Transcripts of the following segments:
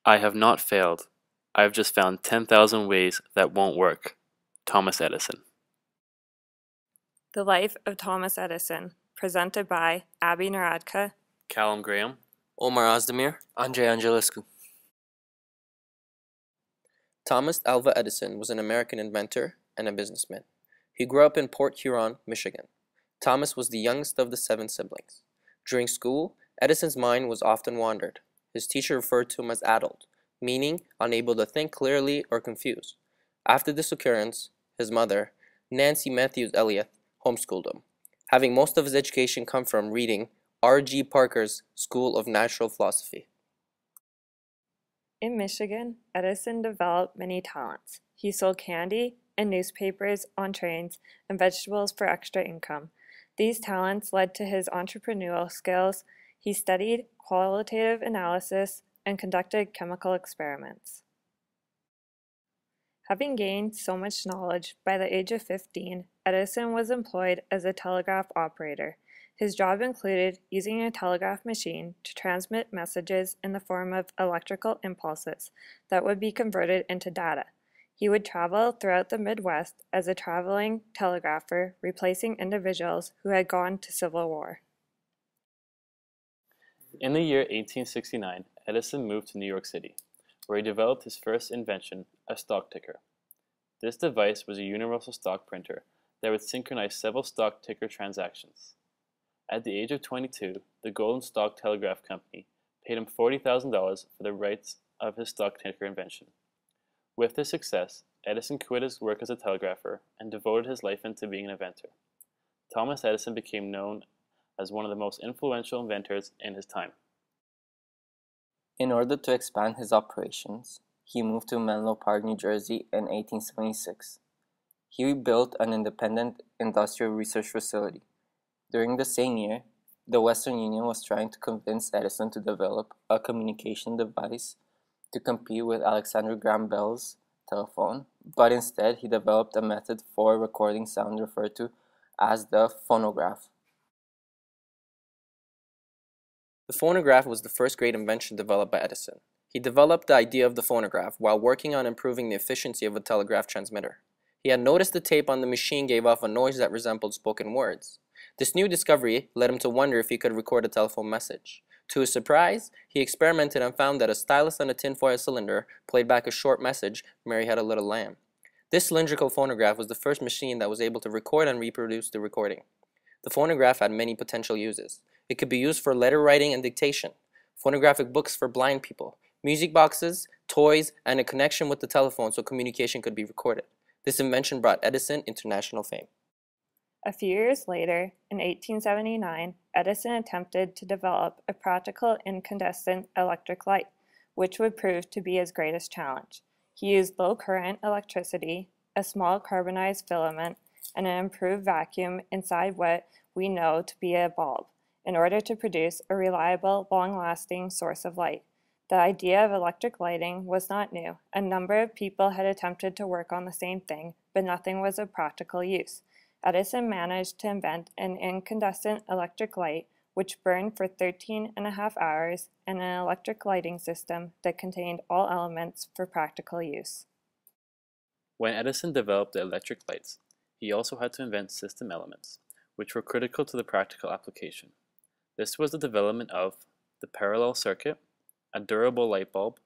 I have not failed. I have just found 10,000 ways that won't work. Thomas Edison. The Life of Thomas Edison, presented by Abby Naradka, Callum Graham. Omar Ozdemir, Andrei Angelescu. Thomas Alva Edison was an American inventor and a businessman. He grew up in Port Huron, Michigan. Thomas was the youngest of the 7 siblings. During school, Edison's mind was often wandered. His teacher referred to him as addled, meaning unable to think clearly or confused. After this occurrence, his mother, Nancy Matthews Eliot, homeschooled him, having most of his education come from reading R.G. Parker's School of Natural Philosophy. In Michigan, Edison developed many talents. He sold candy and newspapers on trains and vegetables for extra income. These talents led to his entrepreneurial skills. He studied qualitative analysis and conducted chemical experiments. Having gained so much knowledge, by the age of 15, Edison was employed as a telegraph operator. His job included using a telegraph machine to transmit messages in the form of electrical impulses that would be converted into data. He would travel throughout the Midwest as a traveling telegrapher, replacing individuals who had gone to civil war. In the year 1869, Edison moved to New York City, where he developed his first invention, a stock ticker. This device was a universal stock printer that would synchronize several stock ticker transactions. At the age of 22, the Golden Stock Telegraph Company paid him $40,000 for the rights of his stock ticker invention. With this success, Edison quit his work as a telegrapher and devoted his life into being an inventor. Thomas Edison became known as one of the most influential inventors in his time. In order to expand his operations, he moved to Menlo Park, New Jersey in 1876. He built an independent industrial research facility. During the same year, the Western Union was trying to convince Edison to develop a communication device to compete with Alexander Graham Bell's telephone, but instead he developed a method for recording sound referred to as the phonograph. The phonograph was the first great invention developed by Edison. He developed the idea of the phonograph while working on improving the efficiency of a telegraph transmitter. He had noticed the tape on the machine gave off a noise that resembled spoken words. This new discovery led him to wonder if he could record a telephone message. To his surprise, he experimented and found that a stylus on a tinfoil cylinder played back a short message, "Mary had a little lamb." This cylindrical phonograph was the first machine that was able to record and reproduce the recording. The phonograph had many potential uses. It could be used for letter writing and dictation, phonographic books for blind people, music boxes, toys, and a connection with the telephone so communication could be recorded. This invention brought Edison international fame. A few years later, in 1879, Edison attempted to develop a practical incandescent electric light, which would prove to be his greatest challenge. He used low-current electricity, a small carbonized filament, and an improved vacuum inside what we know to be a bulb, in order to produce a reliable, long-lasting source of light. The idea of electric lighting was not new. A number of people had attempted to work on the same thing, but nothing was of practical use. Edison managed to invent an incandescent electric light which burned for 13.5 hours and an electric lighting system that contained all elements for practical use. When Edison developed the electric lights, he also had to invent system elements, which were critical to the practical application. This was the development of the parallel circuit, a durable light bulb,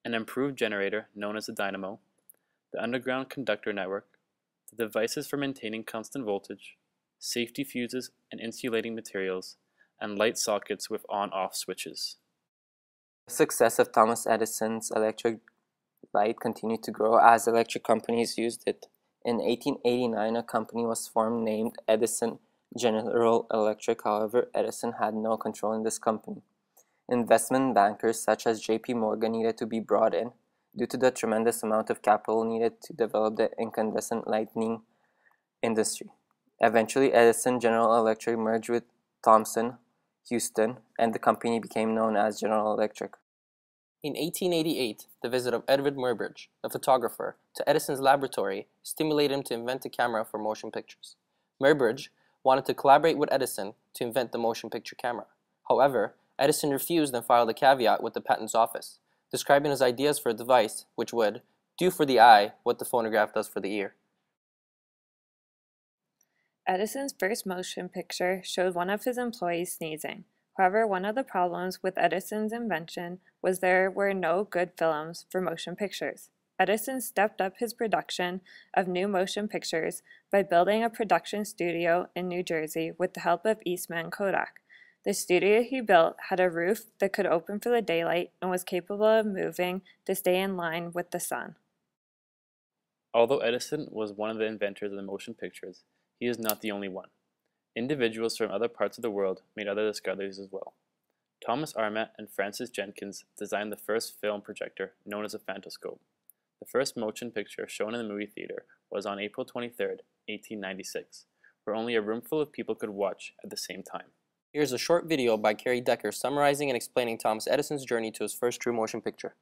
an improved generator known as a dynamo, the underground conductor network, the devices for maintaining constant voltage, safety fuses and insulating materials, and light sockets with on-off switches. The success of Thomas Edison's electric light continued to grow as electric companies used it. In 1889, a company was formed named Edison General Electric. However, Edison had no control in this company. Investment bankers such as J.P. Morgan needed to be brought in due to the tremendous amount of capital needed to develop the incandescent lighting industry. Eventually, Edison General Electric merged with Thomson Houston, and the company became known as General Electric. In 1888, the visit of Edward Muybridge, a photographer, to Edison's laboratory stimulated him to invent a camera for motion pictures. Muybridge wanted to collaborate with Edison to invent the motion picture camera. However, Edison refused and filed a caveat with the Patents Office. describing his ideas for a device which would do for the eye what the phonograph does for the ear. Edison's first motion picture showed one of his employees sneezing. However, one of the problems with Edison's invention was there were no good films for motion pictures. Edison stepped up his production of new motion pictures by building a production studio in New Jersey with the help of Eastman Kodak. The studio he built had a roof that could open for the daylight and was capable of moving to stay in line with the sun. Although Edison was one of the inventors of the motion pictures, he is not the only one. Individuals from other parts of the world made other discoveries as well. Thomas Armat and Francis Jenkins designed the first film projector, known as a phantoscope. The first motion picture shown in the movie theater was on April 23, 1896, where only a room full of people could watch at the same time. Here's a short video by Carrie Decker summarizing and explaining Thomas Edison's journey to his first true motion picture.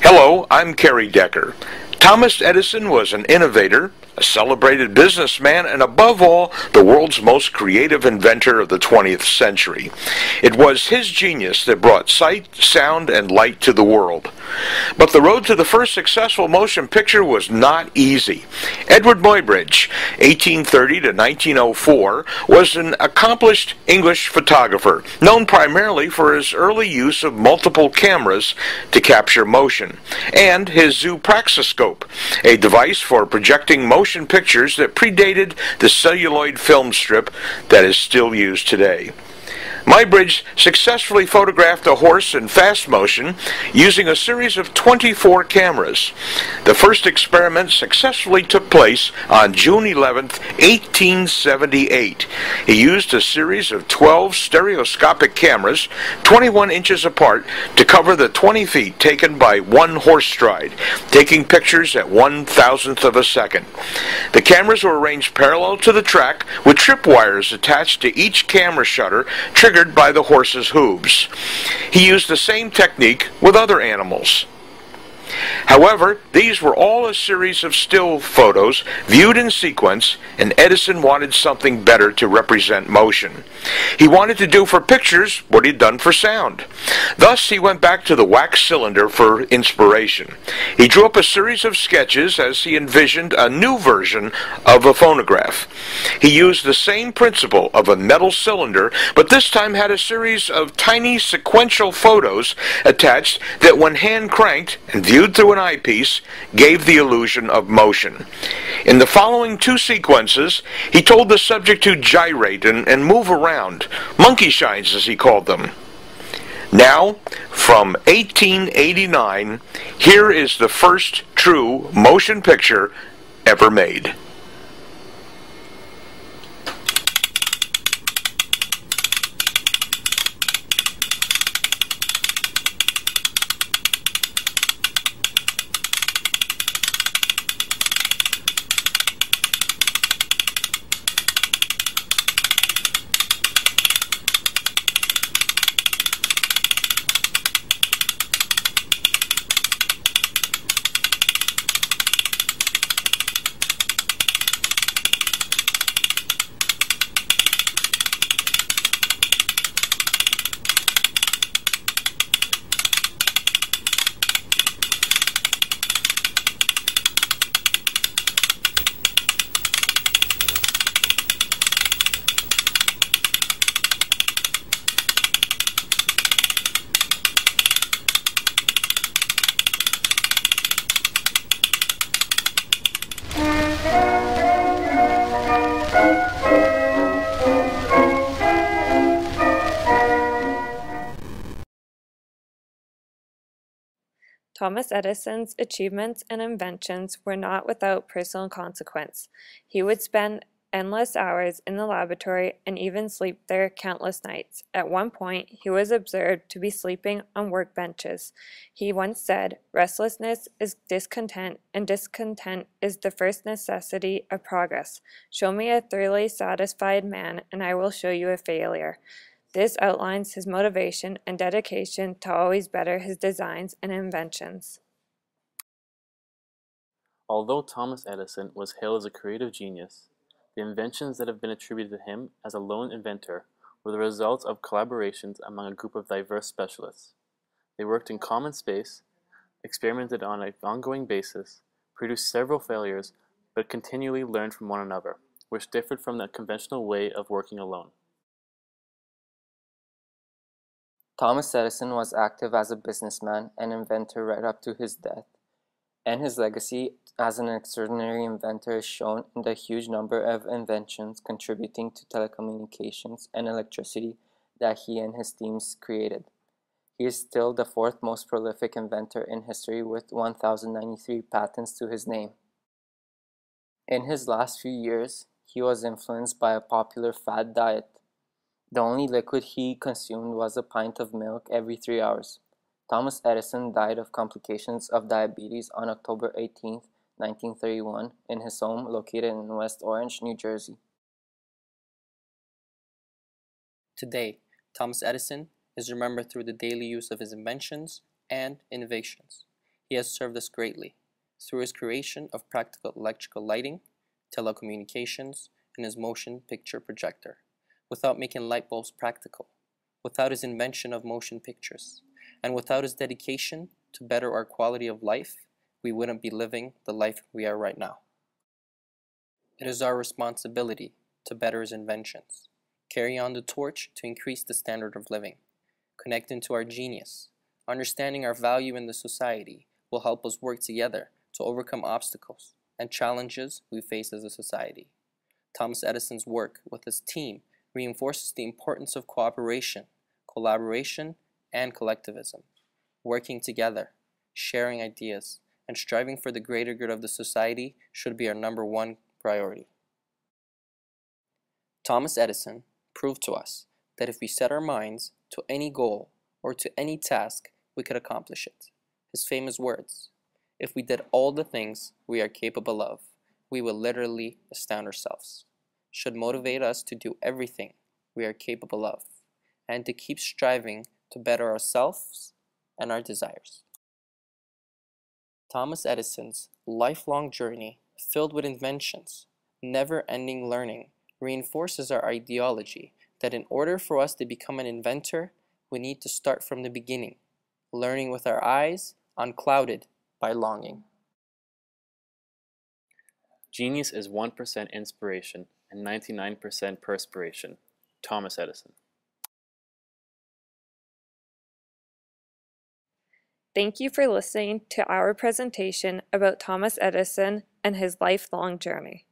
Hello, I'm Carrie Decker. Thomas Edison was an innovator, a celebrated businessman, and above all, the world's most creative inventor of the 20th century. It was his genius that brought sight, sound, and light to the world. But the road to the first successful motion picture was not easy. Edward Muybridge, 1830 to 1904, was an accomplished English photographer, known primarily for his early use of multiple cameras to capture motion, and his zoopraxiscope, a device for projecting motion pictures that predated the celluloid film strip that is still used today. Muybridge successfully photographed a horse in fast motion using a series of 24 cameras. The first experiment successfully took place on June 11, 1878. He used a series of 12 stereoscopic cameras, 21 inches apart, to cover the 20 feet taken by one horse stride, taking pictures at 1/1000th of a second. The cameras were arranged parallel to the track with tripwires attached to each camera shutter triggered by the horse's hooves. He used the same technique with other animals. However, these were all a series of still photos viewed in sequence, and Edison wanted something better to represent motion. He wanted to do for pictures what he'd done for sound. Thus, he went back to the wax cylinder for inspiration. He drew up a series of sketches as he envisioned a new version of a phonograph. He used the same principle of a metal cylinder, but this time had a series of tiny sequential photos attached that, when hand cranked and viewed through an eyepiece, gave the illusion of motion. In the following two sequences, he told the subject to gyrate and move around, monkey shines as he called them. Now, from 1889, here is the first true motion picture ever made. Thomas Edison's achievements and inventions were not without personal consequence. He would spend endless hours in the laboratory and even sleep there countless nights. At one point, he was observed to be sleeping on workbenches. He once said, "Restlessness is discontent, and discontent is the first necessity of progress. Show me a thoroughly satisfied man, and I will show you a failure." This outlines his motivation and dedication to always better his designs and inventions. Although Thomas Edison was hailed as a creative genius, the inventions that have been attributed to him as a lone inventor were the result of collaborations among a group of diverse specialists. They worked in common space, experimented on an ongoing basis, produced several failures, but continually learned from one another, which differed from the conventional way of working alone. Thomas Edison was active as a businessman and inventor right up to his death, and his legacy as an extraordinary inventor is shown in the huge number of inventions contributing to telecommunications and electricity that he and his teams created. He is still the fourth most prolific inventor in history with 1,093 patents to his name. In his last few years, he was influenced by a popular fad diet. The only liquid he consumed was a pint of milk every 3 hours. Thomas Edison died of complications of diabetes on October 18, 1931, in his home located in West Orange, New Jersey. Today, Thomas Edison is remembered through the daily use of his inventions and innovations. He has served us greatly through his creation of practical electrical lighting, telecommunications, and his motion picture projector. Without making light bulbs practical, without his invention of motion pictures, and without his dedication to better our quality of life, we wouldn't be living the life we are right now. It is our responsibility to better his inventions, carry on the torch to increase the standard of living, connecting to our genius, understanding our value in the society will help us work together to overcome obstacles and challenges we face as a society. Thomas Edison's work with his team reinforces the importance of cooperation, collaboration, and collectivism. Working together, sharing ideas, and striving for the greater good of the society should be our #1 priority. Thomas Edison proved to us that if we set our minds to any goal or to any task, we could accomplish it. His famous words, "If we did all the things we are capable of, we will literally astound ourselves," should motivate us to do everything we are capable of and to keep striving to better ourselves and our desires. Thomas Edison's lifelong journey, filled with inventions, never-ending learning, reinforces our ideology that in order for us to become an inventor, we need to start from the beginning, learning with our eyes unclouded by longing. Genius is 1% inspiration and 99% perspiration. Thomas Edison. Thank you for listening to our presentation about Thomas Edison and his lifelong journey.